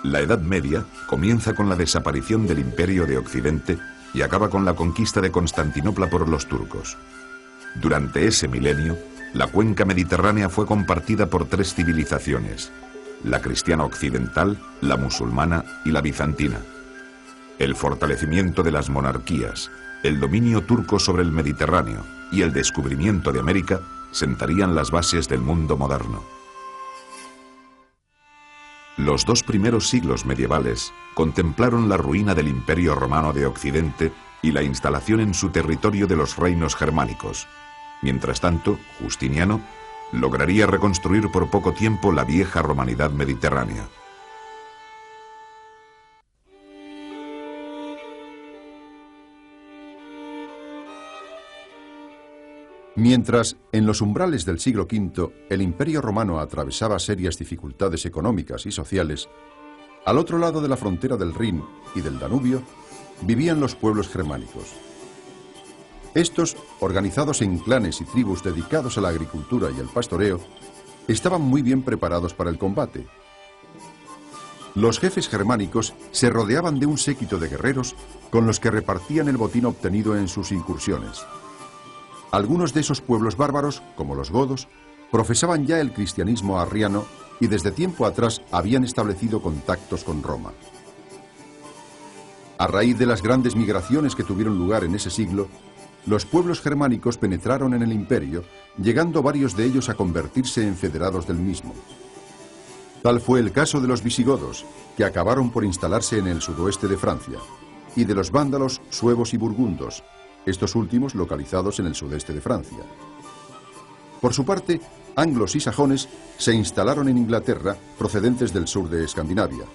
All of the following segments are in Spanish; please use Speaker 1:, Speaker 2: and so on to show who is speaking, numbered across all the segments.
Speaker 1: La Edad Media comienza con la desaparición del Imperio de Occidente y acaba con la conquista de Constantinopla por los turcos. Durante ese milenio, la cuenca mediterránea fue compartida por tres civilizaciones: la cristiana occidental, la musulmana y la bizantina. El fortalecimiento de las monarquías, el dominio turco sobre el Mediterráneo y el descubrimiento de América sentarían las bases del mundo moderno. Los dos primeros siglos medievales contemplaron la ruina del Imperio Romano de Occidente y la instalación en su territorio de los reinos germánicos. Mientras tanto, Justiniano lograría reconstruir por poco tiempo la vieja romanidad mediterránea.
Speaker 2: Mientras, en los umbrales del siglo V, el Imperio Romano atravesaba serias dificultades económicas y sociales, al otro lado de la frontera del Rin y del Danubio, vivían los pueblos germánicos. Estos, organizados en clanes y tribus dedicados a la agricultura y al pastoreo, estaban muy bien preparados para el combate. Los jefes germánicos se rodeaban de un séquito de guerreros con los que repartían el botín obtenido en sus incursiones. Algunos de esos pueblos bárbaros, como los godos, profesaban ya el cristianismo arriano y desde tiempo atrás habían establecido contactos con Roma. A raíz de las grandes migraciones que tuvieron lugar en ese siglo, los pueblos germánicos penetraron en el imperio, llegando varios de ellos a convertirse en federados del mismo. Tal fue el caso de los visigodos, que acabaron por instalarse en el sudoeste de Francia, y de los vándalos, suevos y burgundos, estos últimos localizados en el sudeste de Francia. Por su parte, anglos y sajones se instalaron en Inglaterra, procedentes del sur de Escandinavia.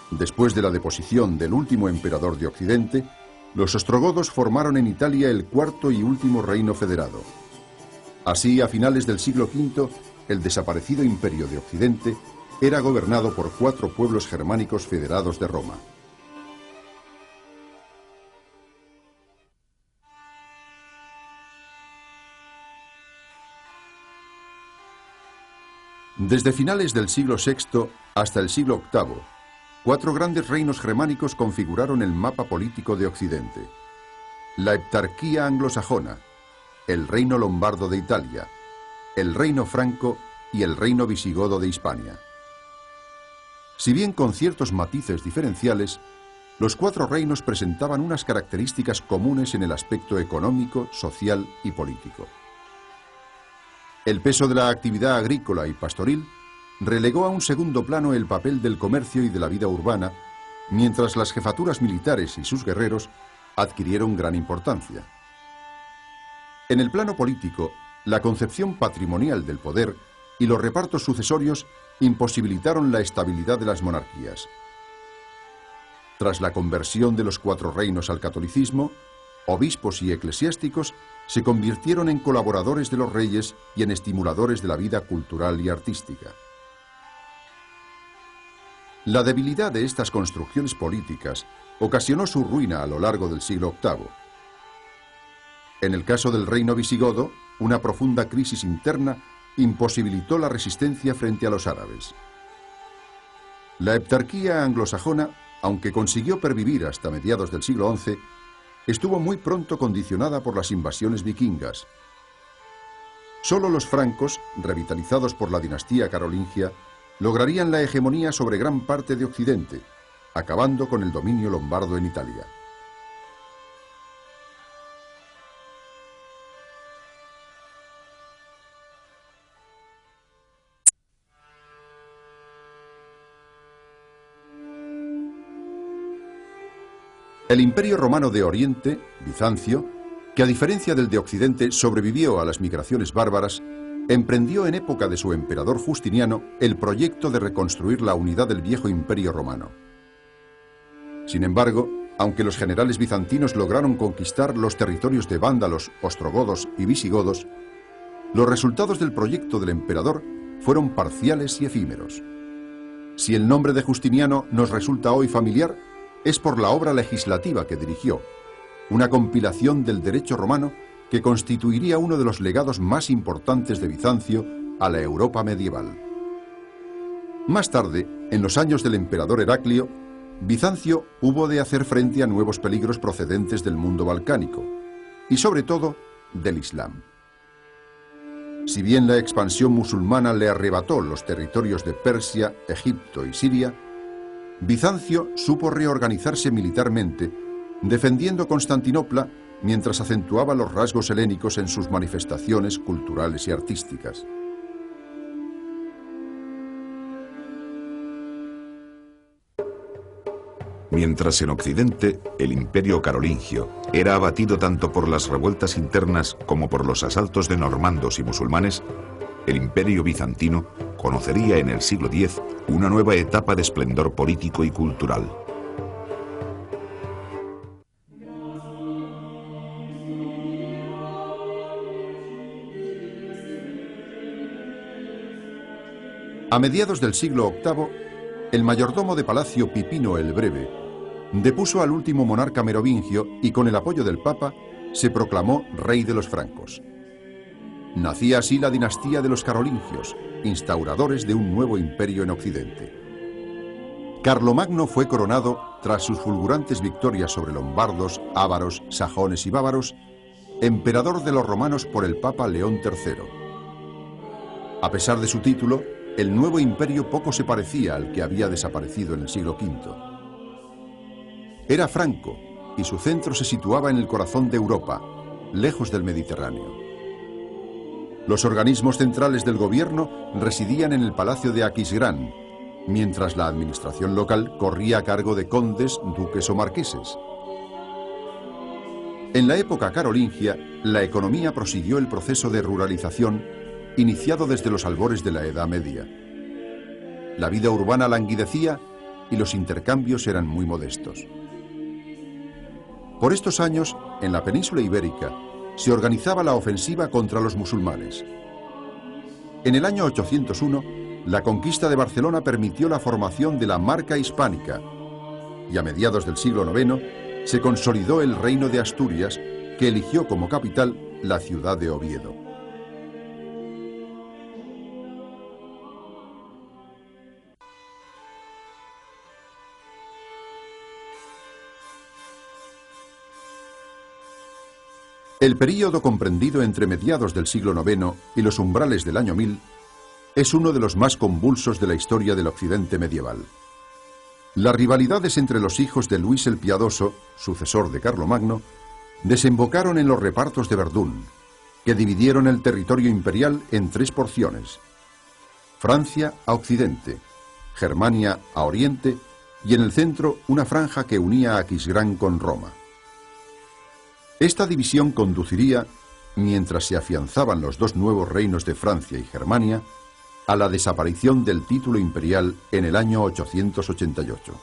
Speaker 2: Después de la deposición del último emperador de Occidente, los ostrogodos formaron en Italia el cuarto y último reino federado. Así, a finales del siglo V, el desaparecido Imperio de Occidente era gobernado por 4 pueblos germánicos federados de Roma. Desde finales del siglo VI hasta el siglo VIII, 4 grandes reinos germánicos configuraron el mapa político de Occidente: la heptarquía anglosajona, el reino lombardo de Italia, el reino franco y el reino visigodo de Hispania. Si bien con ciertos matices diferenciales, los 4 reinos presentaban unas características comunes en el aspecto económico, social y político. El peso de la actividad agrícola y pastoril relegó a un segundo plano el papel del comercio y de la vida urbana, mientras las jefaturas militares y sus guerreros adquirieron gran importancia. En el plano político, la concepción patrimonial del poder y los repartos sucesorios imposibilitaron la estabilidad de las monarquías. Tras la conversión de los 4 reinos al catolicismo, obispos y eclesiásticos se convirtieron en colaboradores de los reyes y en estimuladores de la vida cultural y artística. La debilidad de estas construcciones políticas ocasionó su ruina a lo largo del siglo VIII. En el caso del reino visigodo, una profunda crisis interna imposibilitó la resistencia frente a los árabes. La heptarquía anglosajona, aunque consiguió pervivir hasta mediados del siglo XI, estuvo muy pronto condicionada por las invasiones vikingas. Solo los francos, revitalizados por la dinastía carolingia, lograrían la hegemonía sobre gran parte de Occidente, acabando con el dominio lombardo en Italia. El Imperio Romano de Oriente, Bizancio, que a diferencia del de Occidente sobrevivió a las migraciones bárbaras, emprendió en época de su emperador Justiniano el proyecto de reconstruir la unidad del viejo Imperio Romano. Sin embargo, aunque los generales bizantinos lograron conquistar los territorios de vándalos, ostrogodos y visigodos, los resultados del proyecto del emperador fueron parciales y efímeros. Si el nombre de Justiniano nos resulta hoy familiar, es por la obra legislativa que dirigió, una compilación del derecho romano que constituiría uno de los legados más importantes de Bizancio a la Europa medieval. Más tarde, en los años del emperador Heraclio, Bizancio hubo de hacer frente a nuevos peligros procedentes del mundo balcánico y sobre todo del Islam. Si bien la expansión musulmana le arrebató los territorios de Persia, Egipto y Siria, Bizancio supo reorganizarse militarmente, defendiendo Constantinopla mientras acentuaba los rasgos helénicos en sus manifestaciones culturales y artísticas.
Speaker 1: Mientras en Occidente el imperio carolingio era abatido tanto por las revueltas internas como por los asaltos de normandos y musulmanes, el imperio bizantino conocería en el siglo X una nueva etapa de esplendor político y cultural.
Speaker 2: A mediados del siglo VIII, el mayordomo de palacio Pipino el Breve depuso al último monarca merovingio y con el apoyo del Papa se proclamó rey de los francos. Nacía así la dinastía de los carolingios, instauradores de un nuevo imperio en Occidente. Carlomagno fue coronado tras sus fulgurantes victorias sobre lombardos, ávaros, sajones y bávaros, emperador de los romanos por el Papa León III. A pesar de su título, el nuevo imperio poco se parecía al que había desaparecido en el siglo V. Era franco y su centro se situaba en el corazón de Europa, lejos del Mediterráneo. Los organismos centrales del gobierno residían en el palacio de Aquisgrán, mientras la administración local corría a cargo de condes, duques o marqueses. En la época carolingia, la economía prosiguió el proceso de ruralización iniciado desde los albores de la Edad Media. La vida urbana languidecía y los intercambios eran muy modestos. Por estos años, en la península ibérica, se organizaba la ofensiva contra los musulmanes. En el año 801, la conquista de Barcelona permitió la formación de la Marca Hispánica y a mediados del siglo IX se consolidó el reino de Asturias, que eligió como capital la ciudad de Oviedo. El período comprendido entre mediados del siglo IX y los umbrales del año 1000 es uno de los más convulsos de la historia del Occidente medieval. Las rivalidades entre los hijos de Luis el Piadoso, sucesor de Carlomagno, desembocaron en los repartos de Verdún, que dividieron el territorio imperial en tres porciones: Francia a occidente, Germania a oriente y en el centro una franja que unía a Aquisgrán con Roma. Esta división conduciría, mientras se afianzaban los dos nuevos reinos de Francia y Germania, a la desaparición del título imperial en el año 888.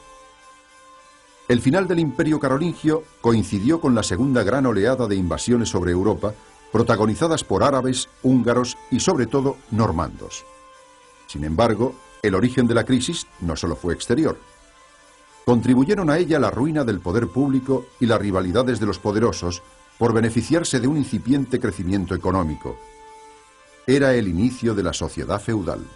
Speaker 2: El final del Imperio Carolingio coincidió con la segunda gran oleada de invasiones sobre Europa, protagonizadas por árabes, húngaros y sobre todo normandos. Sin embargo, el origen de la crisis no solo fue exterior. Contribuyeron a ella la ruina del poder público y las rivalidades de los poderosos por beneficiarse de un incipiente crecimiento económico. Era el inicio de la sociedad feudal.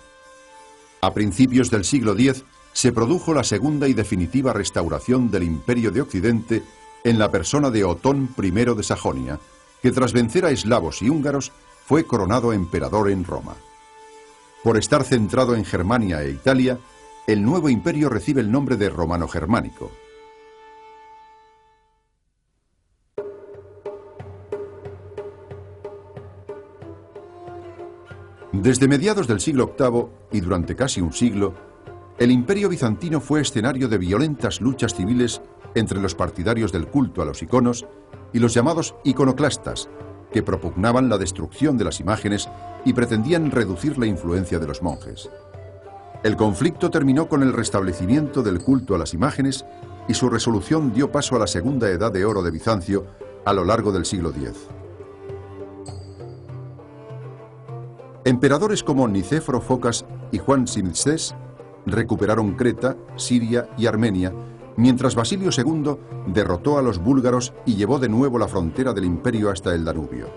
Speaker 2: A principios del siglo X se produjo la segunda y definitiva restauración del Imperio de Occidente en la persona de Otón I de Sajonia, que tras vencer a eslavos y húngaros fue coronado emperador en Roma. Por estar centrado en Germania e Italia, el nuevo imperio recibe el nombre de romano-germánico. Desde mediados del siglo VIII y durante casi un siglo, el imperio bizantino fue escenario de violentas luchas civiles entre los partidarios del culto a los iconos y los llamados iconoclastas, que propugnaban la destrucción de las imágenes y pretendían reducir la influencia de los monjes. El conflicto terminó con el restablecimiento del culto a las imágenes y su resolución dio paso a la segunda edad de oro de Bizancio a lo largo del siglo X. Emperadores como Nicéforo Focas y Juan Simsés recuperaron Creta, Siria y Armenia, mientras Basilio II derrotó a los búlgaros y llevó de nuevo la frontera del imperio hasta el Danubio.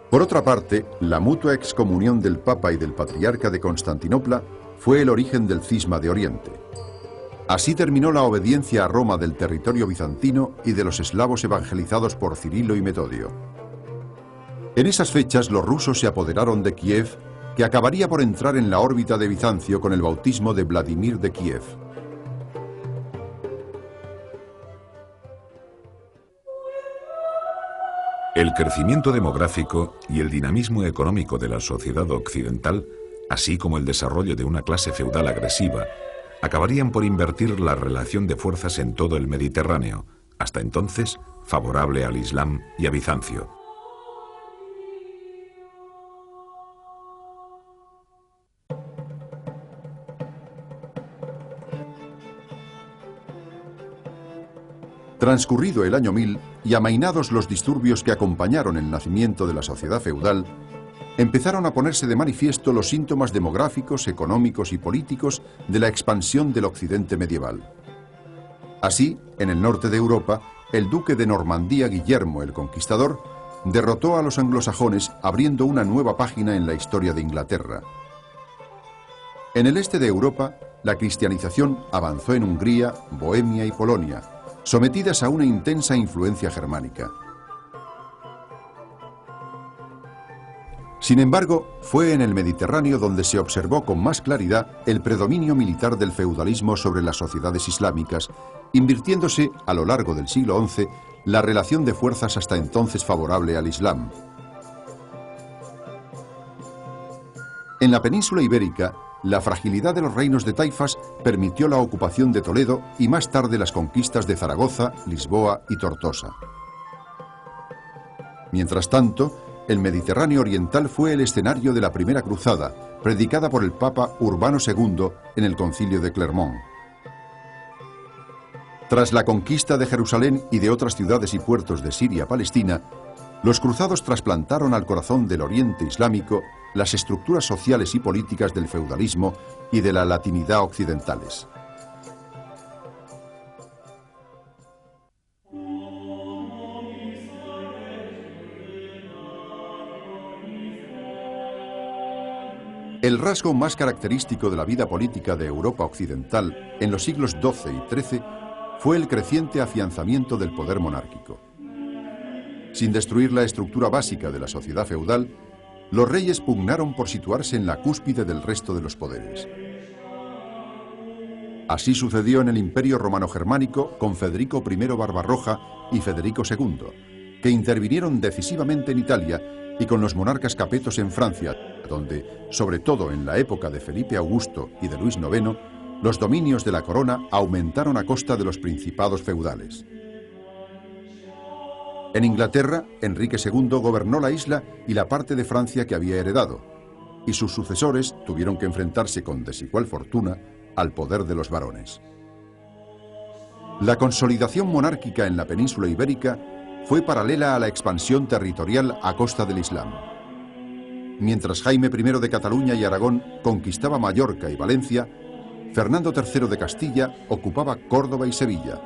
Speaker 2: Por otra parte, la mutua excomunión del Papa y del Patriarca de Constantinopla fue el origen del cisma de Oriente. Así terminó la obediencia a Roma del territorio bizantino y de los eslavos evangelizados por Cirilo y Metodio. En esas fechas los rusos se apoderaron de Kiev, que acabaría por entrar en la órbita de Bizancio con el bautismo de Vladimir de Kiev.
Speaker 1: El crecimiento demográfico y el dinamismo económico de la sociedad occidental, así como el desarrollo de una clase feudal agresiva, acabarían por invertir la relación de fuerzas en todo el Mediterráneo, hasta entonces favorable al Islam y a Bizancio.
Speaker 2: Transcurrido el año 1000 y amainados los disturbios que acompañaron el nacimiento de la sociedad feudal, empezaron a ponerse de manifiesto los síntomas demográficos, económicos y políticos de la expansión del occidente medieval. Así, en el norte de Europa, el duque de Normandía Guillermo el Conquistador derrotó a los anglosajones abriendo una nueva página en la historia de Inglaterra. En el este de Europa, la cristianización avanzó en Hungría, Bohemia y Polonia, sometidas a una intensa influencia germánica. Sin embargo, fue en el Mediterráneo donde se observó con más claridad el predominio militar del feudalismo sobre las sociedades islámicas, invirtiéndose a lo largo del siglo XI la relación de fuerzas hasta entonces favorable al Islam. En la península ibérica, la fragilidad de los reinos de taifas permitió la ocupación de Toledo y más tarde las conquistas de Zaragoza, Lisboa y Tortosa. Mientras tanto, el Mediterráneo oriental fue el escenario de la primera cruzada, predicada por el Papa Urbano II en el Concilio de Clermont. Tras la conquista de Jerusalén y de otras ciudades y puertos de Siria-Palestina, los cruzados trasplantaron al corazón del Oriente Islámico las estructuras sociales y políticas del feudalismo y de la latinidad occidentales. El rasgo más característico de la vida política de Europa occidental en los siglos XII y XIII fue el creciente afianzamiento del poder monárquico. Sin destruir la estructura básica de la sociedad feudal, los reyes pugnaron por situarse en la cúspide del resto de los poderes. Así sucedió en el Imperio Romano-Germánico con Federico I Barbarroja y Federico II, que intervinieron decisivamente en Italia, y con los monarcas capetos en Francia, donde, sobre todo en la época de Felipe Augusto y de Luis IX, los dominios de la corona aumentaron a costa de los principados feudales. En Inglaterra, Enrique II gobernó la isla y la parte de Francia que había heredado, y sus sucesores tuvieron que enfrentarse con desigual fortuna al poder de los varones. La consolidación monárquica en la península ibérica fue paralela a la expansión territorial a costa del Islam. Mientras Jaime I de Cataluña y Aragón conquistaba Mallorca y Valencia, Fernando III de Castilla ocupaba Córdoba y Sevilla.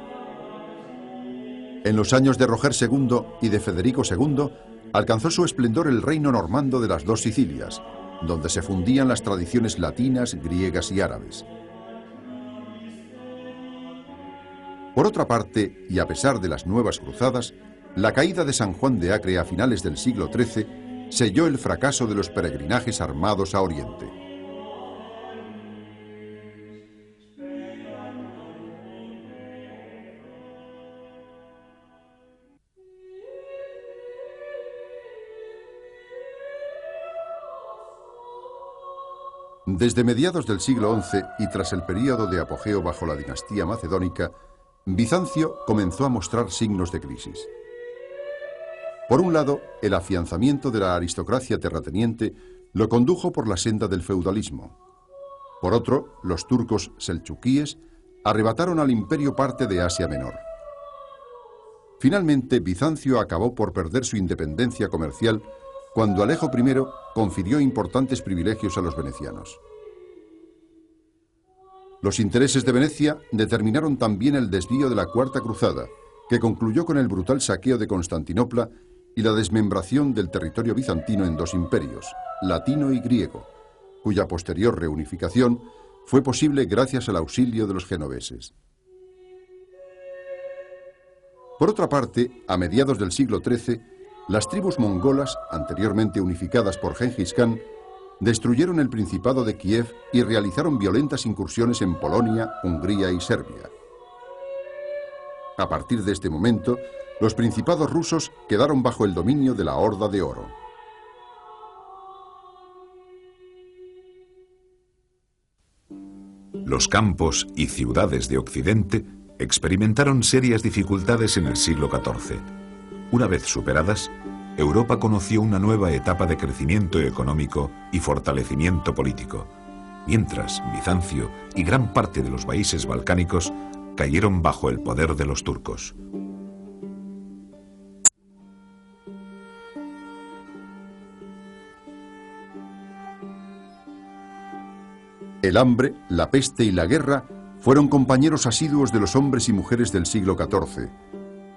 Speaker 2: En los años de Roger II y de Federico II, alcanzó su esplendor el reino normando de las dos Sicilias, donde se fundían las tradiciones latinas, griegas y árabes. Por otra parte, y a pesar de las nuevas cruzadas, la caída de San Juan de Acre a finales del siglo XIII selló el fracaso de los peregrinajes armados a Oriente. Desde mediados del siglo XI y tras el período de apogeo bajo la dinastía macedónica, Bizancio comenzó a mostrar signos de crisis. Por un lado, el afianzamiento de la aristocracia terrateniente lo condujo por la senda del feudalismo. Por otro, los turcos selchukíes arrebataron al imperio parte de Asia Menor. Finalmente, Bizancio acabó por perder su independencia comercial cuando Alejo I confirió importantes privilegios a los venecianos. Los intereses de Venecia determinaron también el desvío de la Cuarta Cruzada, que concluyó con el brutal saqueo de Constantinopla y la desmembración del territorio bizantino en dos imperios, latino y griego, cuya posterior reunificación fue posible gracias al auxilio de los genoveses. Por otra parte, a mediados del siglo XIII, las tribus mongolas, anteriormente unificadas por Gengis Khan, destruyeron el Principado de Kiev y realizaron violentas incursiones en Polonia, Hungría y Serbia. A partir de este momento, los principados rusos quedaron bajo el dominio de la Horda de Oro.
Speaker 1: Los campos y ciudades de Occidente experimentaron serias dificultades en el siglo XIV. Una vez superadas, Europa conoció una nueva etapa de crecimiento económico y fortalecimiento político, mientras Bizancio y gran parte de los países balcánicos cayeron bajo el poder de los turcos.
Speaker 2: El hambre, la peste y la guerra fueron compañeros asiduos de los hombres y mujeres del siglo XIV,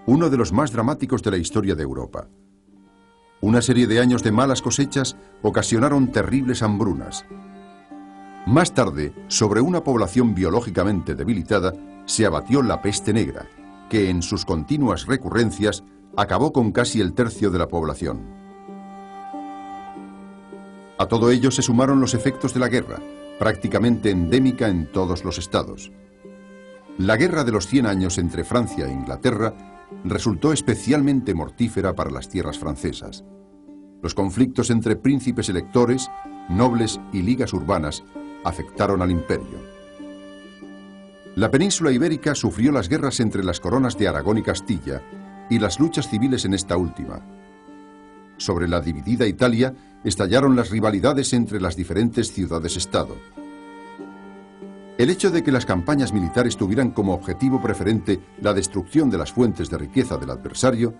Speaker 2: uno de los más dramáticos de la historia de Europa. Una serie de años de malas cosechas ocasionaron terribles hambrunas. Más tarde, sobre una población biológicamente debilitada, se abatió la peste negra, que en sus continuas recurrencias acabó con casi el tercio de la población. A todo ello se sumaron los efectos de la guerra, prácticamente endémica en todos los estados. La guerra de los 100 años entre Francia e Inglaterra resultó especialmente mortífera para las tierras francesas. Los conflictos entre príncipes electores, nobles y ligas urbanas afectaron al imperio. La península ibérica sufrió las guerras entre las coronas de Aragón y Castilla y las luchas civiles en esta última. Sobre la dividida Italia estallaron las rivalidades entre las diferentes ciudades-estado. El hecho de que las campañas militares tuvieran como objetivo preferente la destrucción de las fuentes de riqueza del adversario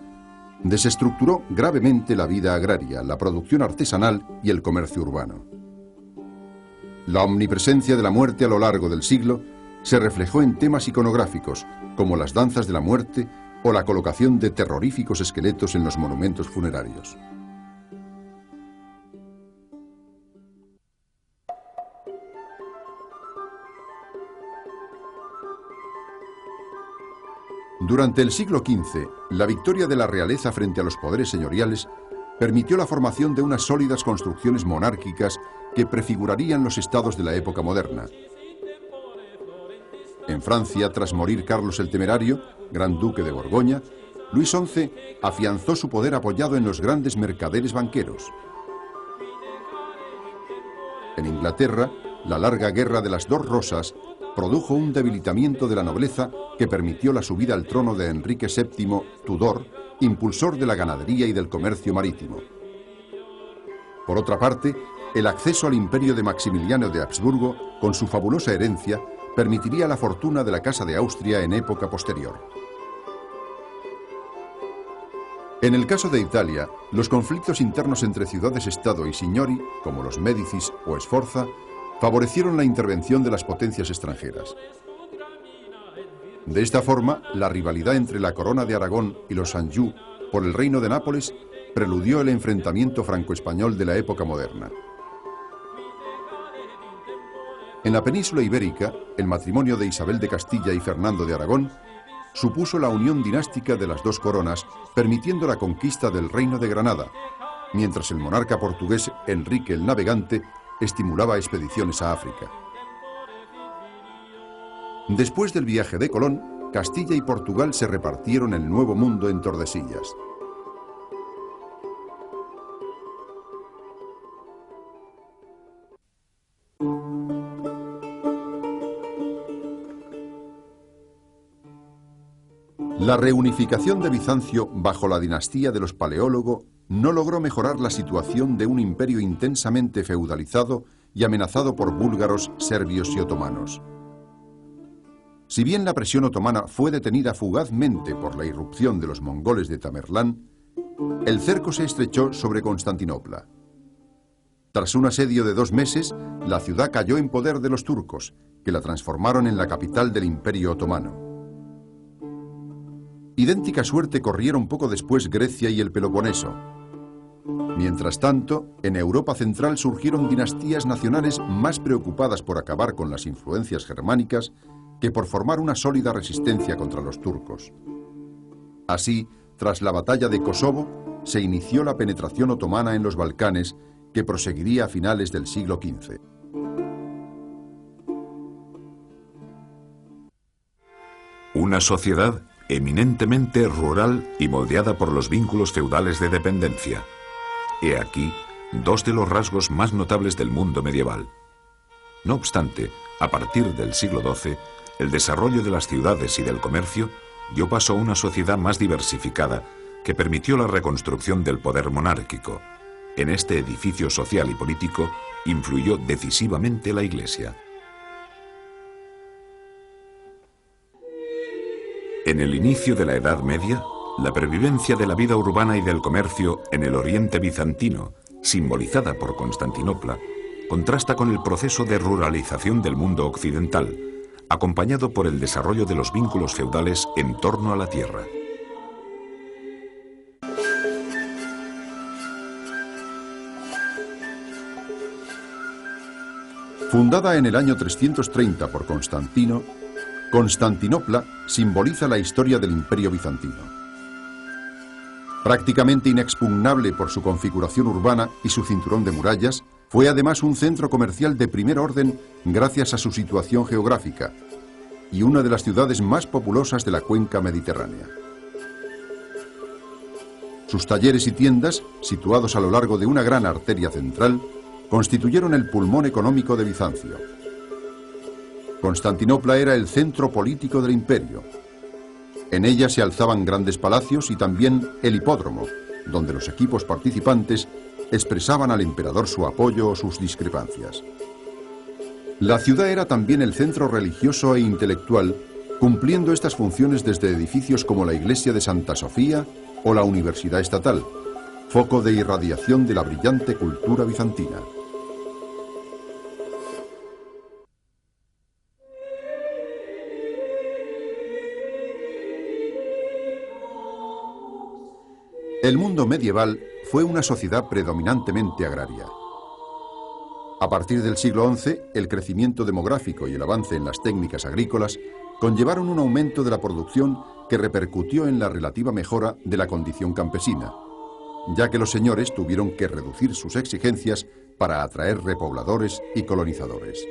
Speaker 2: desestructuró gravemente la vida agraria, la producción artesanal y el comercio urbano. La omnipresencia de la muerte a lo largo del siglo se reflejó en temas iconográficos como las danzas de la muerte o la colocación de terroríficos esqueletos en los monumentos funerarios. Durante el siglo XV, la victoria de la realeza frente a los poderes señoriales permitió la formación de unas sólidas construcciones monárquicas que prefigurarían los estados de la época moderna. En Francia, tras morir Carlos el Temerario, gran duque de Borgoña, Luis XI afianzó su poder apoyado en los grandes mercaderes banqueros. En Inglaterra, la larga guerra de las dos rosas produjo un debilitamiento de la nobleza que permitió la subida al trono de Enrique VII, Tudor, impulsor de la ganadería y del comercio marítimo. Por otra parte, el acceso al imperio de Maximiliano de Habsburgo, con su fabulosa herencia, permitiría la fortuna de la Casa de Austria en época posterior. En el caso de Italia, los conflictos internos entre ciudades-estado y signori, como los Médicis o Sforza, favorecieron la intervención de las potencias extranjeras. De esta forma, la rivalidad entre la corona de Aragón y los Anjou por el reino de Nápoles preludió el enfrentamiento franco-español de la época moderna. En la península ibérica, el matrimonio de Isabel de Castilla y Fernando de Aragón supuso la unión dinástica de las dos coronas, permitiendo la conquista del reino de Granada, mientras el monarca portugués Enrique el Navegante estimulaba expediciones a África. Después del viaje de Colón, Castilla y Portugal se repartieron el Nuevo Mundo en Tordesillas. La reunificación de Bizancio bajo la dinastía de los Paleólogo no logró mejorar la situación de un imperio intensamente feudalizado y amenazado por búlgaros, serbios y otomanos. Si bien la presión otomana fue detenida fugazmente por la irrupción de los mongoles de Tamerlán, el cerco se estrechó sobre Constantinopla. Tras un asedio de 2 meses, la ciudad cayó en poder de los turcos, que la transformaron en la capital del Imperio Otomano. Idéntica suerte corrieron poco después Grecia y el Peloponeso. Mientras tanto, en Europa Central surgieron dinastías nacionales más preocupadas por acabar con las influencias germánicas que por formar una sólida resistencia contra los turcos. Así, tras la batalla de Kosovo, se inició la penetración otomana en los Balcanes, que proseguiría a finales del siglo XV.
Speaker 1: Una sociedad eminentemente rural y moldeada por los vínculos feudales de dependencia. He aquí dos de los rasgos más notables del mundo medieval. No obstante, a partir del siglo XII, el desarrollo de las ciudades y del comercio dio paso a una sociedad más diversificada que permitió la reconstrucción del poder monárquico. En este edificio social y político influyó decisivamente la Iglesia. En el inicio de la Edad Media, la pervivencia de la vida urbana y del comercio en el Oriente bizantino, simbolizada por Constantinopla, contrasta con el proceso de ruralización del mundo occidental, acompañado por el desarrollo de los vínculos feudales en torno a la tierra.
Speaker 2: Fundada en el año 330 por Constantino, Constantinopla simboliza la historia del Imperio bizantino. Prácticamente inexpugnable por su configuración urbana y su cinturón de murallas, fue además un centro comercial de primer orden gracias a su situación geográfica y una de las ciudades más populosas de la cuenca mediterránea. Sus talleres y tiendas, situados a lo largo de una gran arteria central, constituyeron el pulmón económico de Bizancio. Constantinopla era el centro político del imperio. En ella se alzaban grandes palacios y también el hipódromo, donde los equipos participantes expresaban al emperador su apoyo o sus discrepancias. La ciudad era también el centro religioso e intelectual, cumpliendo estas funciones desde edificios como la iglesia de Santa Sofía o la Universidad Estatal, foco de irradiación de la brillante cultura bizantina. El mundo medieval fue una sociedad predominantemente agraria. A partir del siglo XI, el crecimiento demográfico y el avance en las técnicas agrícolas conllevaron un aumento de la producción que repercutió en la relativa mejora de la condición campesina, ya que los señores tuvieron que reducir sus exigencias para atraer repobladores y colonizadores.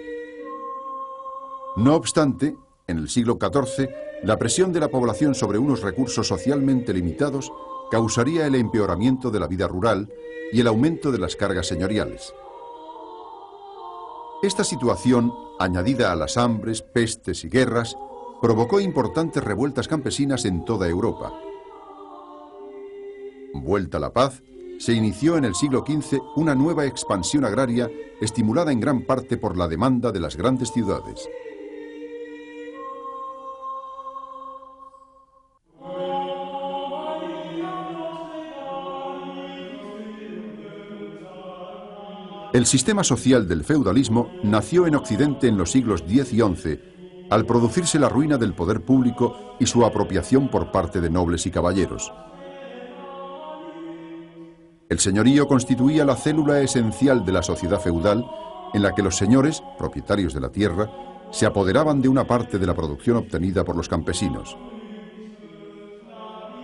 Speaker 2: No obstante, en el siglo XIV, la presión de la población sobre unos recursos socialmente limitados causaría el empeoramiento de la vida rural y el aumento de las cargas señoriales. Esta situación, añadida a las hambres, pestes y guerras, provocó importantes revueltas campesinas en toda Europa. Vuelta la paz, se inició en el siglo XV una nueva expansión agraria estimulada en gran parte por la demanda de las grandes ciudades. El sistema social del feudalismo nació en Occidente en los siglos X y XI, al producirse la ruina del poder público y su apropiación por parte de nobles y caballeros. El señorío constituía la célula esencial de la sociedad feudal, en la que los señores, propietarios de la tierra, se apoderaban de una parte de la producción obtenida por los campesinos.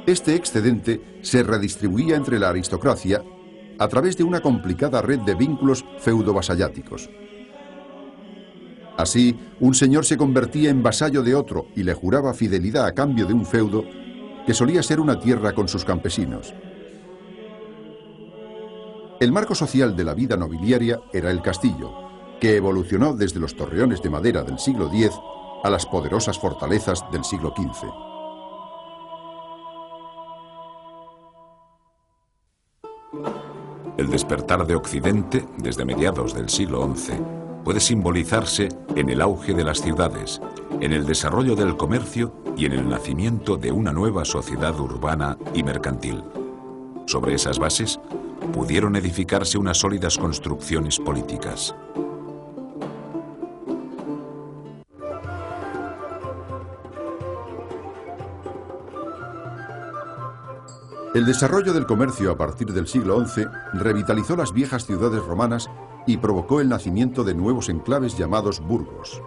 Speaker 2: Este excedente se redistribuía entre la aristocracia a través de una complicada red de vínculos feudo-vasalláticos. Así, un señor se convertía en vasallo de otro y le juraba fidelidad a cambio de un feudo que solía ser una tierra con sus campesinos. El marco social de la vida nobiliaria era el castillo, que evolucionó desde los torreones de madera del siglo X a las poderosas fortalezas del siglo XV.
Speaker 1: El despertar de Occidente, desde mediados del siglo XI, puede simbolizarse en el auge de las ciudades, en el desarrollo del comercio y en el nacimiento de una nueva sociedad urbana y mercantil. Sobre esas bases, pudieron edificarse unas sólidas construcciones políticas.
Speaker 2: El desarrollo del comercio a partir del siglo XI revitalizó las viejas ciudades romanas y provocó el nacimiento de nuevos enclaves llamados burgos.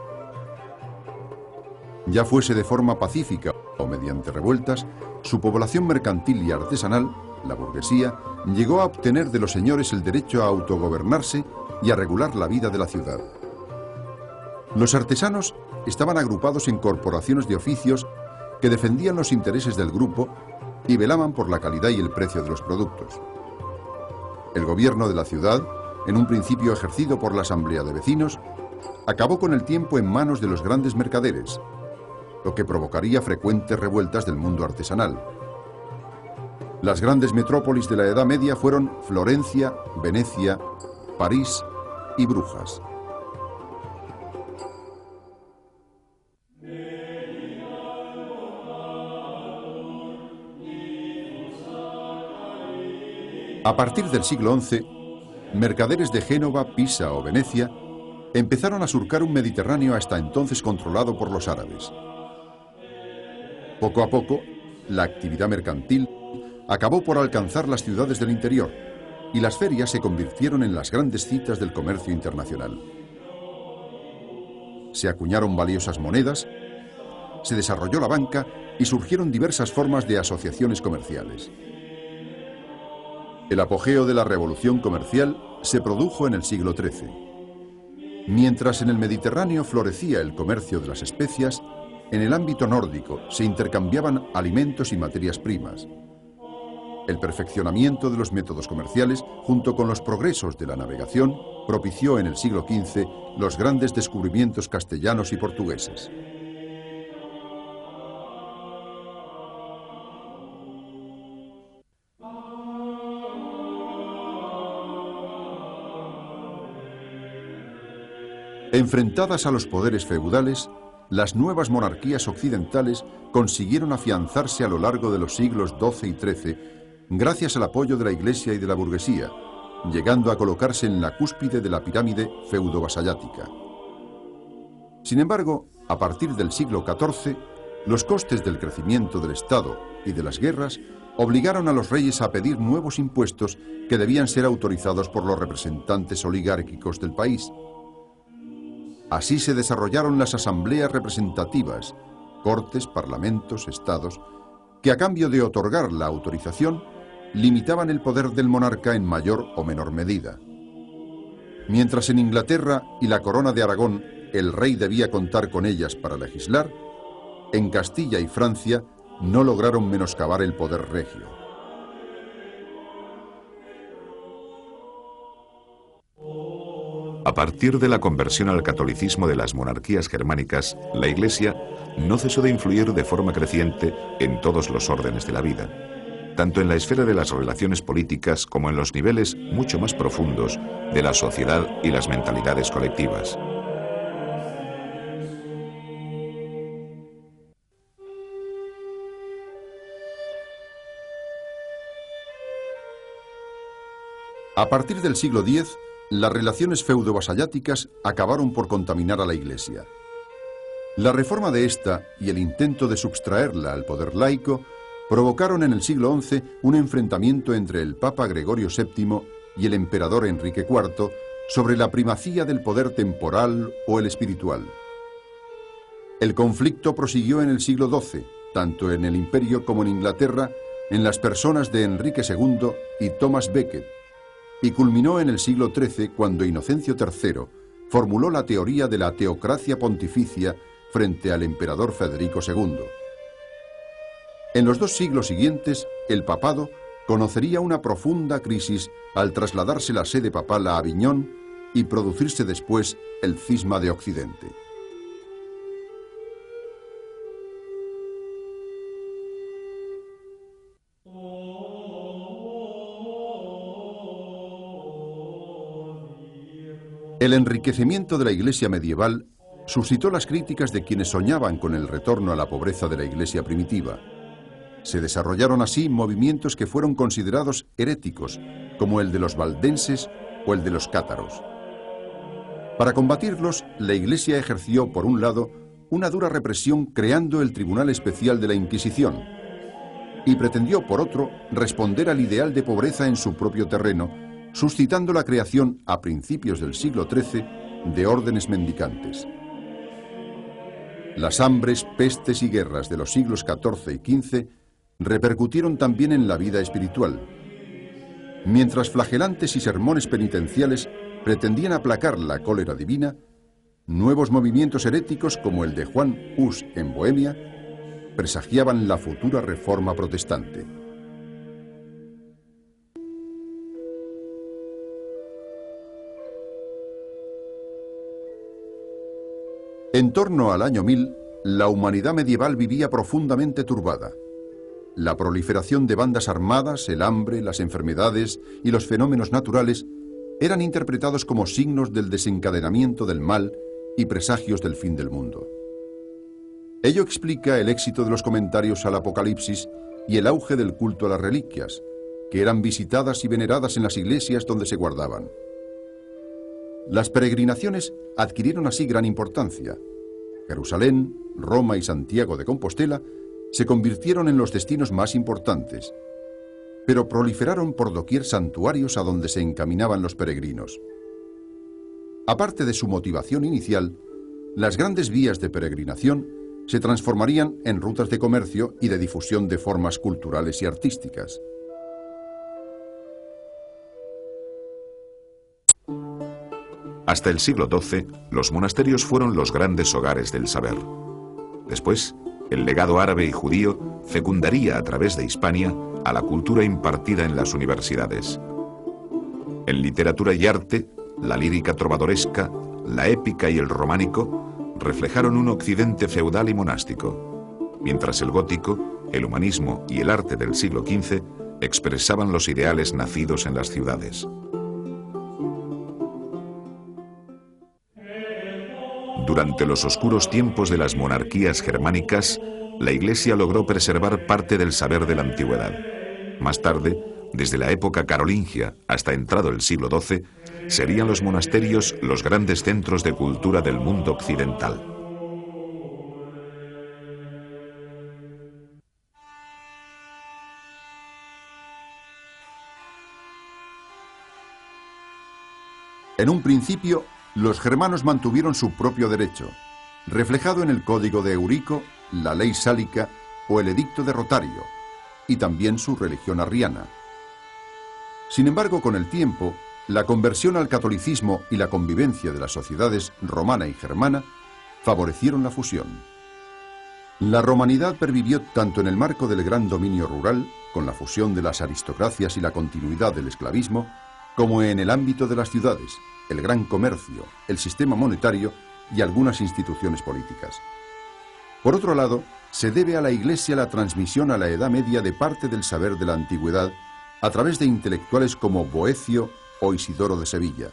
Speaker 2: Ya fuese de forma pacífica o mediante revueltas, su población mercantil y artesanal, la burguesía, llegó a obtener de los señores el derecho a autogobernarse y a regular la vida de la ciudad. Los artesanos estaban agrupados en corporaciones de oficios que defendían los intereses del grupo y velaban por la calidad y el precio de los productos. El gobierno de la ciudad, en un principio ejercido por la Asamblea de Vecinos, acabó con el tiempo en manos de los grandes mercaderes, lo que provocaría frecuentes revueltas del mundo artesanal. Las grandes metrópolis de la Edad Media fueron Florencia, Venecia, París y Brujas. A partir del siglo XI, mercaderes de Génova, Pisa o Venecia empezaron a surcar un Mediterráneo hasta entonces controlado por los árabes. Poco a poco, la actividad mercantil acabó por alcanzar las ciudades del interior y las ferias se convirtieron en las grandes citas del comercio internacional. Se acuñaron valiosas monedas, se desarrolló la banca y surgieron diversas formas de asociaciones comerciales. El apogeo de la revolución comercial se produjo en el siglo XIII. Mientras en el Mediterráneo florecía el comercio de las especias, en el ámbito nórdico se intercambiaban alimentos y materias primas. El perfeccionamiento de los métodos comerciales, junto con los progresos de la navegación, propició en el siglo XV los grandes descubrimientos castellanos y portugueses. Enfrentadas a los poderes feudales, las nuevas monarquías occidentales consiguieron afianzarse a lo largo de los siglos XII y XIII gracias al apoyo de la Iglesia y de la burguesía, llegando a colocarse en la cúspide de la pirámide feudo-vasallática. Sin embargo, a partir del siglo XIV, los costes del crecimiento del Estado y de las guerras obligaron a los reyes a pedir nuevos impuestos que debían ser autorizados por los representantes oligárquicos del país. Así se desarrollaron las asambleas representativas, cortes, parlamentos, estados, que a cambio de otorgar la autorización, limitaban el poder del monarca en mayor o menor medida. Mientras en Inglaterra y la Corona de Aragón el rey debía contar con ellas para legislar, en Castilla y Francia no lograron menoscabar el poder regio.
Speaker 1: A partir de la conversión al catolicismo de las monarquías germánicas, la Iglesia no cesó de influir de forma creciente en todos los órdenes de la vida, tanto en la esfera de las relaciones políticas como en los niveles mucho más profundos de la sociedad y las mentalidades colectivas.
Speaker 2: A partir del siglo X, las relaciones feudo-vasalláticas acabaron por contaminar a la Iglesia. La reforma de esta y el intento de subtraerla al poder laico provocaron en el siglo XI un enfrentamiento entre el Papa Gregorio VII y el emperador Enrique IV sobre la primacía del poder temporal o el espiritual. El conflicto prosiguió en el siglo XII, tanto en el Imperio como en Inglaterra, en las personas de Enrique II y Thomas Becket, y culminó en el siglo XIII cuando Inocencio III formuló la teoría de la teocracia pontificia frente al emperador Federico II. En los 2 siglos siguientes, el papado conocería una profunda crisis al trasladarse la sede papal a Aviñón y producirse después el cisma de Occidente. El enriquecimiento de la Iglesia medieval suscitó las críticas de quienes soñaban con el retorno a la pobreza de la Iglesia primitiva. Se desarrollaron así movimientos que fueron considerados heréticos, como el de los valdenses o el de los cátaros. Para combatirlos, la Iglesia ejerció, por un lado, una dura represión creando el Tribunal Especial de la Inquisición, y pretendió, por otro, responder al ideal de pobreza en su propio terreno, suscitando la creación, a principios del siglo XIII, de órdenes mendicantes. Las hambres, pestes y guerras de los siglos XIV y XV repercutieron también en la vida espiritual. Mientras flagelantes y sermones penitenciales pretendían aplacar la cólera divina, nuevos movimientos heréticos como el de Juan Hus en Bohemia presagiaban la futura reforma protestante. En torno al año 1000, la humanidad medieval vivía profundamente turbada. La proliferación de bandas armadas, el hambre, las enfermedades y los fenómenos naturales eran interpretados como signos del desencadenamiento del mal y presagios del fin del mundo. Ello explica el éxito de los comentarios al Apocalipsis y el auge del culto a las reliquias, que eran visitadas y veneradas en las iglesias donde se guardaban. Las peregrinaciones adquirieron así gran importancia. Jerusalén, Roma y Santiago de Compostela se convirtieron en los destinos más importantes, pero proliferaron por doquier santuarios a donde se encaminaban los peregrinos. Aparte de su motivación inicial, las grandes vías de peregrinación se transformarían en rutas de comercio y de difusión de formas culturales y artísticas.
Speaker 1: Hasta el siglo XII, los monasterios fueron los grandes hogares del saber. Después, el legado árabe y judío fecundaría a través de Hispania a la cultura impartida en las universidades. En literatura y arte, la lírica trovadoresca, la épica y el románico reflejaron un occidente feudal y monástico, mientras el gótico, el humanismo y el arte del siglo XV expresaban los ideales nacidos en las ciudades. Durante los oscuros tiempos de las monarquías germánicas, la Iglesia logró preservar parte del saber de la antigüedad. Más tarde, desde la época carolingia hasta entrado el siglo XII, serían los monasterios los grandes centros de cultura del mundo occidental.
Speaker 2: En un principio, los germanos mantuvieron su propio derecho, reflejado en el Código de Eurico, la Ley Sálica o el Edicto de Rotario, y también su religión arriana. Sin embargo, con el tiempo, la conversión al catolicismo y la convivencia de las sociedades romana y germana favorecieron la fusión. La romanidad pervivió tanto en el marco del gran dominio rural, con la fusión de las aristocracias y la continuidad del esclavismo, como en el ámbito de las ciudades, el gran comercio, el sistema monetario y algunas instituciones políticas. Por otro lado, se debe a la Iglesia la transmisión a la Edad Media de parte del saber de la antigüedad a través de intelectuales como Boecio o Isidoro de Sevilla.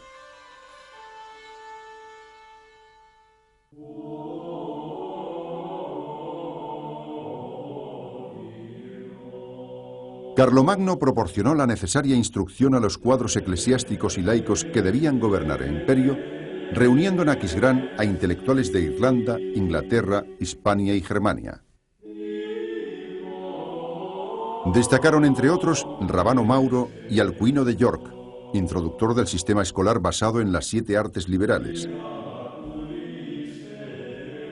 Speaker 2: Carlomagno proporcionó la necesaria instrucción a los cuadros eclesiásticos y laicos que debían gobernar el imperio, reuniendo en Aquisgrán a intelectuales de Irlanda, Inglaterra, Hispania y Germania. Destacaron entre otros Rabano Mauro y Alcuino de York, introductor del sistema escolar basado en las 7 artes liberales.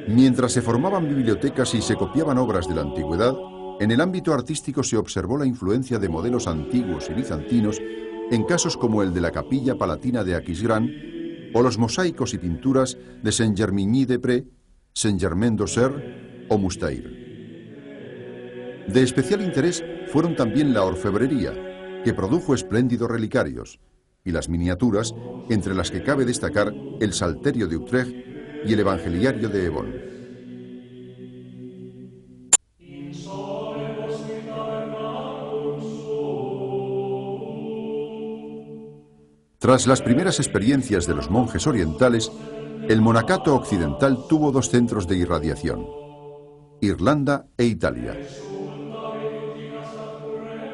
Speaker 2: Mientras se formaban bibliotecas y se copiaban obras de la antigüedad, en el ámbito artístico se observó la influencia de modelos antiguos y bizantinos en casos como el de la Capilla Palatina de Aquisgrán o los mosaicos y pinturas de Saint-Germigny-des-Prés, Saint-Germain-d'Auxerre o Moustair. De especial interés fueron también la orfebrería, que produjo espléndidos relicarios, y las miniaturas, entre las que cabe destacar el Salterio de Utrecht y el Evangeliario de Evon. Tras las primeras experiencias de los monjes orientales, el monacato occidental tuvo 2 centros de irradiación: Irlanda e Italia.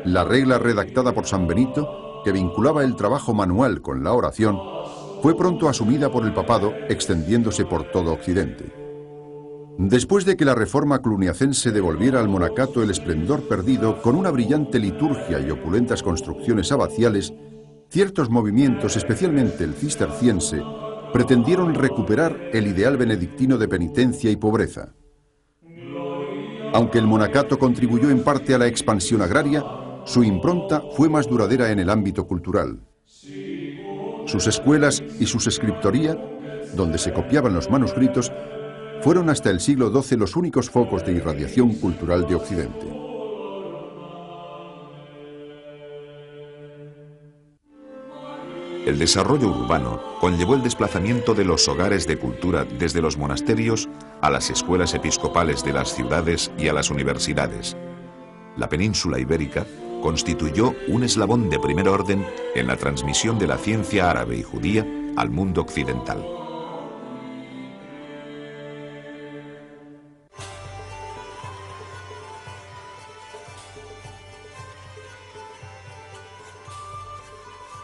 Speaker 2: La regla redactada por San Benito, que vinculaba el trabajo manual con la oración, fue pronto asumida por el papado, extendiéndose por todo Occidente. Después de que la reforma cluniacense devolviera al monacato el esplendor perdido con una brillante liturgia y opulentas construcciones abaciales, ciertos movimientos, especialmente el cisterciense, pretendieron recuperar el ideal benedictino de penitencia y pobreza. Aunque el monacato contribuyó en parte a la expansión agraria, su impronta fue más duradera en el ámbito cultural. Sus escuelas y su escritoría, donde se copiaban los manuscritos, fueron hasta el siglo XII los únicos focos de irradiación cultural de Occidente.
Speaker 1: El desarrollo urbano conllevó el desplazamiento de los hogares de cultura desde los monasterios a las escuelas episcopales de las ciudades y a las universidades. La península ibérica constituyó un eslabón de primer orden en la transmisión de la ciencia árabe y judía al mundo occidental.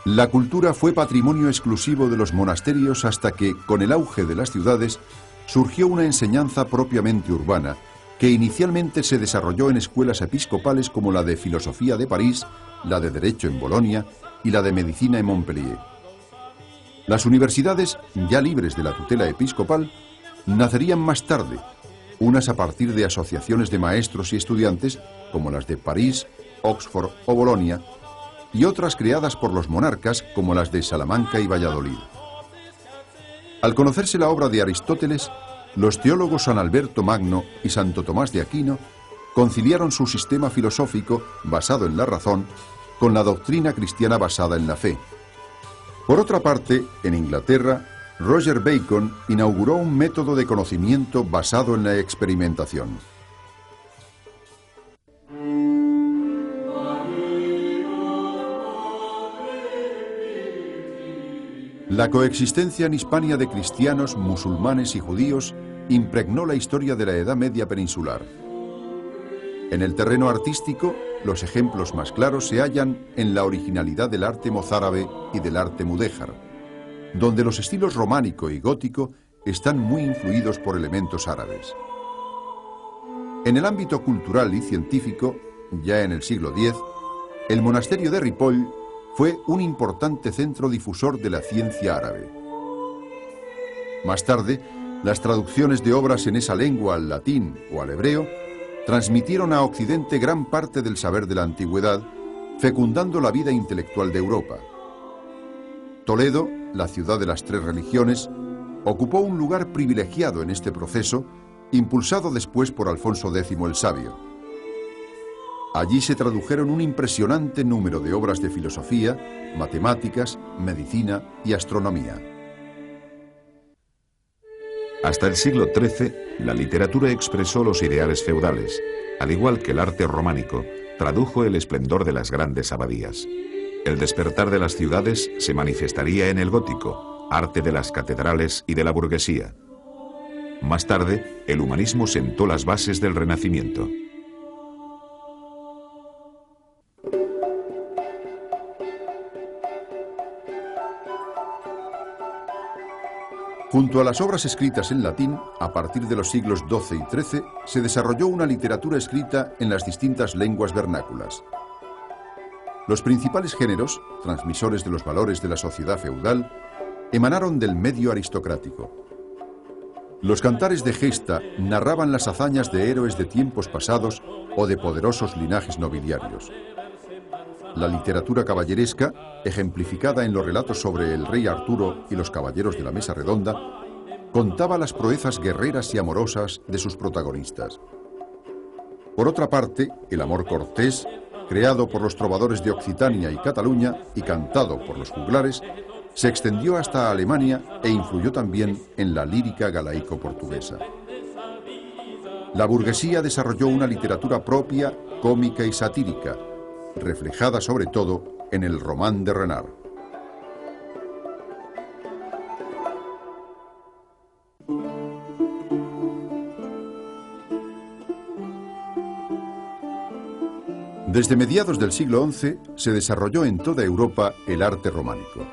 Speaker 2: La cultura fue patrimonio exclusivo de los monasterios hasta que, con el auge de las ciudades, surgió una enseñanza propiamente urbana, que inicialmente se desarrolló en escuelas episcopales como la de Filosofía de París, la de Derecho en Bolonia y la de Medicina en Montpellier. Las universidades, ya libres de la tutela episcopal, nacerían más tarde, unas a partir de asociaciones de maestros y estudiantes, como las de París, Oxford o Bolonia, y otras creadas por los monarcas, como las de Salamanca y Valladolid. Al conocerse la obra de Aristóteles, los teólogos San Alberto Magno y Santo Tomás de Aquino conciliaron su sistema filosófico, basado en la razón, con la doctrina cristiana basada en la fe. Por otra parte, en Inglaterra, Roger Bacon inauguró un método de conocimiento basado en la experimentación. La coexistencia en Hispania de cristianos, musulmanes y judíos impregnó la historia de la Edad Media peninsular. En el terreno artístico, los ejemplos más claros se hallan en la originalidad del arte mozárabe y del arte mudéjar, donde los estilos románico y gótico están muy influidos por elementos árabes. En el ámbito cultural y científico, ya en el siglo X, el monasterio de Ripoll fue un importante centro difusor de la ciencia árabe. Más tarde, las traducciones de obras en esa lengua al latín o al hebreo transmitieron a Occidente gran parte del saber de la antigüedad, fecundando la vida intelectual de Europa. Toledo, la ciudad de las tres religiones, ocupó un lugar privilegiado en este proceso, impulsado después por Alfonso X el Sabio. Allí se tradujeron un impresionante número de obras de filosofía, matemáticas, medicina y astronomía.
Speaker 1: Hasta el siglo XIII, la literatura expresó los ideales feudales, al igual que el arte románico tradujo el esplendor de las grandes abadías. El despertar de las ciudades se manifestaría en el gótico, arte de las catedrales y de la burguesía. Más tarde, el humanismo sentó las bases del Renacimiento.
Speaker 2: Junto a las obras escritas en latín, a partir de los siglos XII y XIII, se desarrolló una literatura escrita en las distintas lenguas vernáculas. Los principales géneros, transmisores de los valores de la sociedad feudal, emanaron del medio aristocrático. Los cantares de gesta narraban las hazañas de héroes de tiempos pasados o de poderosos linajes nobiliarios. La literatura caballeresca, ejemplificada en los relatos sobre el rey Arturo y los caballeros de la Mesa Redonda, contaba las proezas guerreras y amorosas de sus protagonistas. Por otra parte, el amor cortés, creado por los trovadores de Occitania y Cataluña y cantado por los juglares, se extendió hasta Alemania e influyó también en la lírica galaico-portuguesa. La burguesía desarrolló una literatura propia, cómica y satírica, reflejada sobre todo en el Román de Renard. Desde mediados del siglo XI se desarrolló en toda Europa el arte románico.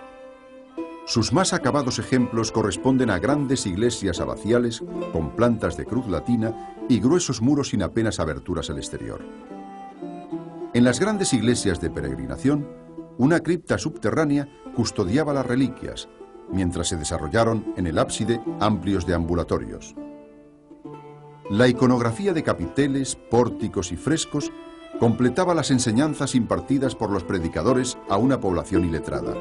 Speaker 2: Sus más acabados ejemplos corresponden a grandes iglesias abaciales con plantas de cruz latina y gruesos muros sin apenas aberturas al exterior. En las grandes iglesias de peregrinación, una cripta subterránea custodiaba las reliquias, mientras se desarrollaron en el ábside amplios deambulatorios. La iconografía de capiteles, pórticos y frescos completaba las enseñanzas impartidas por los predicadores a una población iletrada.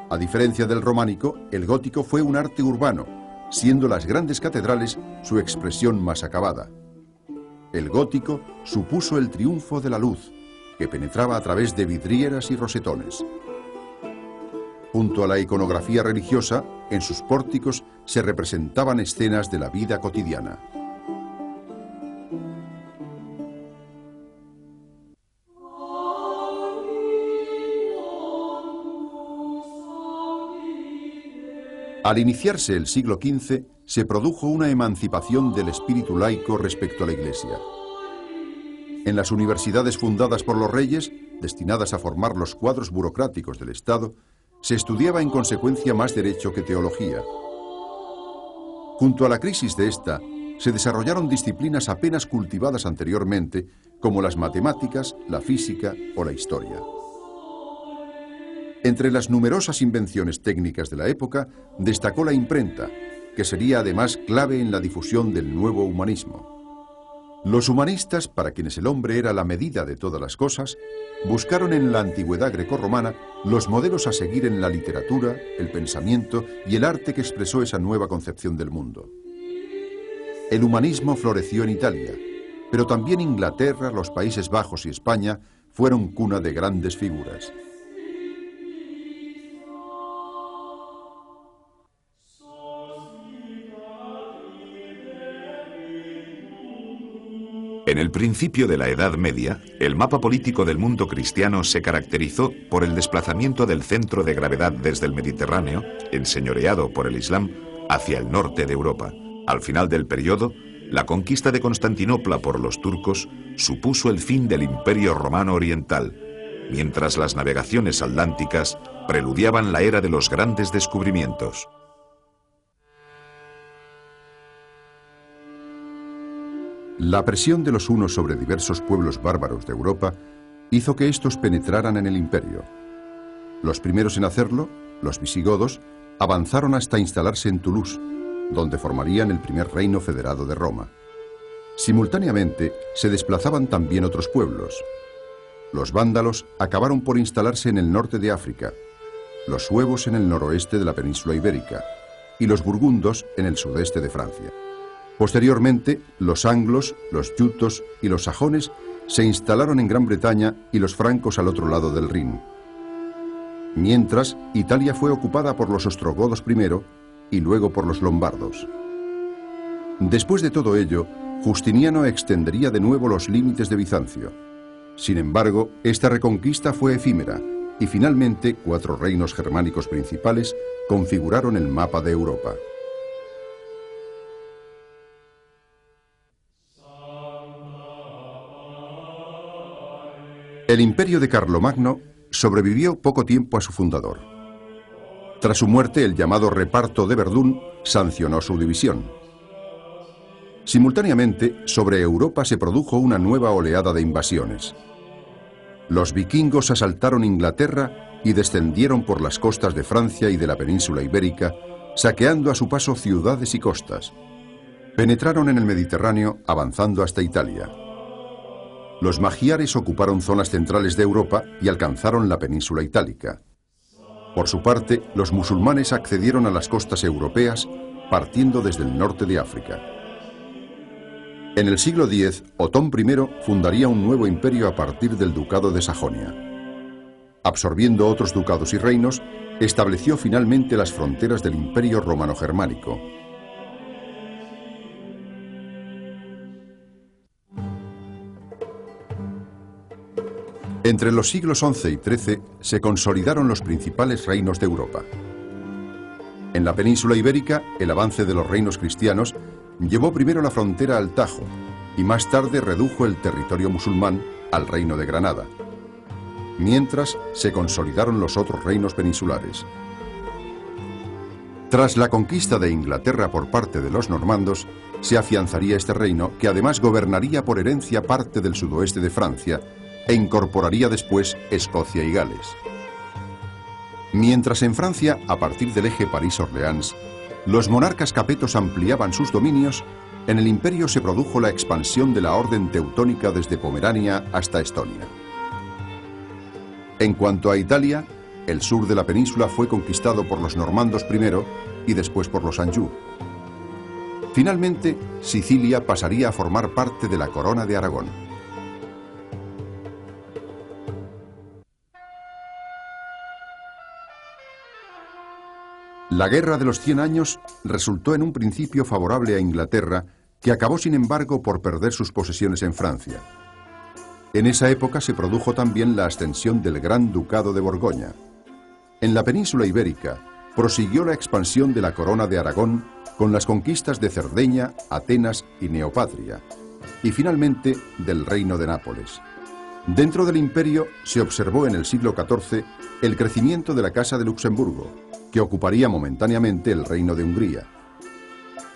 Speaker 2: A diferencia del románico, el gótico fue un arte urbano, siendo las grandes catedrales su expresión más acabada. El gótico supuso el triunfo de la luz, que penetraba a través de vidrieras y rosetones. Junto a la iconografía religiosa, en sus pórticos se representaban escenas de la vida cotidiana. Al iniciarse el siglo XV, se produjo una emancipación del espíritu laico respecto a la Iglesia. En las universidades fundadas por los reyes, destinadas a formar los cuadros burocráticos del Estado, se estudiaba en consecuencia más derecho que teología. Junto a la crisis de esta, se desarrollaron disciplinas apenas cultivadas anteriormente, como las matemáticas, la física o la historia. Entre las numerosas invenciones técnicas de la época, destacó la imprenta, que sería además clave en la difusión del nuevo humanismo. Los humanistas, para quienes el hombre era la medida de todas las cosas, buscaron en la antigüedad grecorromana los modelos a seguir en la literatura, el pensamiento y el arte que expresó esa nueva concepción del mundo. El humanismo floreció en Italia, pero también Inglaterra, los Países Bajos y España fueron cuna de grandes figuras.
Speaker 1: En el principio de la Edad Media, el mapa político del mundo cristiano se caracterizó por el desplazamiento del centro de gravedad desde el Mediterráneo, enseñoreado por el Islam, hacia el norte de Europa. Al final del periodo, la conquista de Constantinopla por los turcos supuso el fin del Imperio Romano Oriental, mientras las navegaciones atlánticas preludiaban la era de los grandes descubrimientos.
Speaker 2: La presión de los hunos sobre diversos pueblos bárbaros de Europa hizo que estos penetraran en el imperio. Los primeros en hacerlo, los visigodos, avanzaron hasta instalarse en Toulouse, donde formarían el primer reino federado de Roma. Simultáneamente, se desplazaban también otros pueblos. Los vándalos acabaron por instalarse en el norte de África, los suevos en el noroeste de la península ibérica y los burgundos en el sudeste de Francia. Posteriormente, los anglos, los yutos y los sajones se instalaron en Gran Bretaña y los francos al otro lado del Rin. Mientras, Italia fue ocupada por los ostrogodos primero y luego por los lombardos. Después de todo ello, Justiniano extendería de nuevo los límites de Bizancio. Sin embargo, esta reconquista fue efímera y finalmente 4 reinos germánicos principales configuraron el mapa de Europa. El imperio de Carlomagno sobrevivió poco tiempo a su fundador. Tras su muerte, el llamado Reparto de Verdún sancionó su división. Simultáneamente, sobre Europa se produjo una nueva oleada de invasiones. Los vikingos asaltaron Inglaterra y descendieron por las costas de Francia y de la península ibérica, saqueando a su paso ciudades y costas. Penetraron en el Mediterráneo, avanzando hasta Italia. Los magiares ocuparon zonas centrales de Europa y alcanzaron la península itálica. Por su parte, los musulmanes accedieron a las costas europeas, partiendo desde el norte de África. En el siglo X, Otón I fundaría un nuevo imperio a partir del ducado de Sajonia. Absorbiendo otros ducados y reinos, estableció finalmente las fronteras del Imperio Romano-Germánico. Entre los siglos XI y XIII se consolidaron los principales reinos de Europa. En la península ibérica, el avance de los reinos cristianos llevó primero la frontera al Tajo y más tarde redujo el territorio musulmán al reino de Granada, mientras se consolidaron los otros reinos peninsulares. Tras la conquista de Inglaterra por parte de los normandos, se afianzaría este reino, que además gobernaría por herencia parte del sudoeste de Francia e incorporaría después Escocia y Gales. Mientras en Francia, a partir del eje París-Orleans, los monarcas capetos ampliaban sus dominios, en el imperio se produjo la expansión de la orden teutónica desde Pomerania hasta Estonia. En cuanto a Italia, el sur de la península fue conquistado por los normandos primero y después por los Anjou. Finalmente, Sicilia pasaría a formar parte de la corona de Aragón. La Guerra de los 100 Años resultó en un principio favorable a Inglaterra, que acabó sin embargo por perder sus posesiones en Francia. En esa época se produjo también la ascensión del Gran Ducado de Borgoña. En la península ibérica prosiguió la expansión de la corona de Aragón con las conquistas de Cerdeña, Atenas y Neopatria, y finalmente del Reino de Nápoles. Dentro del imperio se observó en el siglo XIV el crecimiento de la Casa de Luxemburgo, que ocuparía momentáneamente el Reino de Hungría.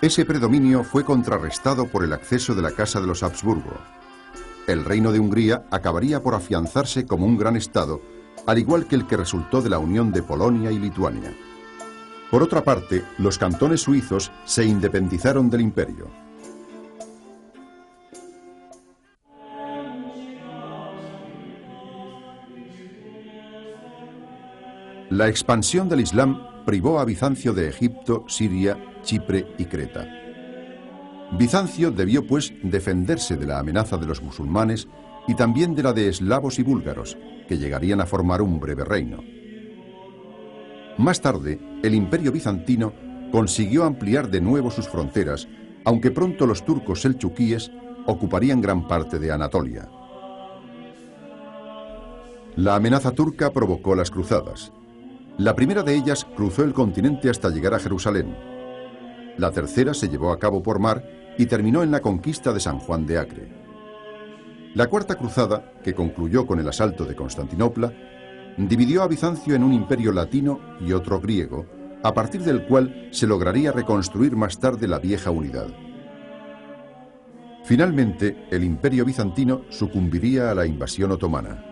Speaker 2: Ese predominio fue contrarrestado por el acceso de la Casa de los Habsburgo. El Reino de Hungría acabaría por afianzarse como un gran estado, al igual que el que resultó de la unión de Polonia y Lituania. Por otra parte, los cantones suizos se independizaron del imperio. La expansión del Islam privó a Bizancio de Egipto, Siria, Chipre y Creta. Bizancio debió, pues, defenderse de la amenaza de los musulmanes y también de la de eslavos y búlgaros, que llegarían a formar un breve reino. Más tarde, el imperio bizantino consiguió ampliar de nuevo sus fronteras, aunque pronto los turcos selchukíes ocuparían gran parte de Anatolia. La amenaza turca provocó las cruzadas. La primera de ellas cruzó el continente hasta llegar a Jerusalén. La tercera se llevó a cabo por mar y terminó en la conquista de San Juan de Acre. La cuarta cruzada, que concluyó con el asalto de Constantinopla, dividió a Bizancio en un imperio latino y otro griego, a partir del cual se lograría reconstruir más tarde la vieja unidad. Finalmente, el imperio bizantino sucumbiría a la invasión otomana.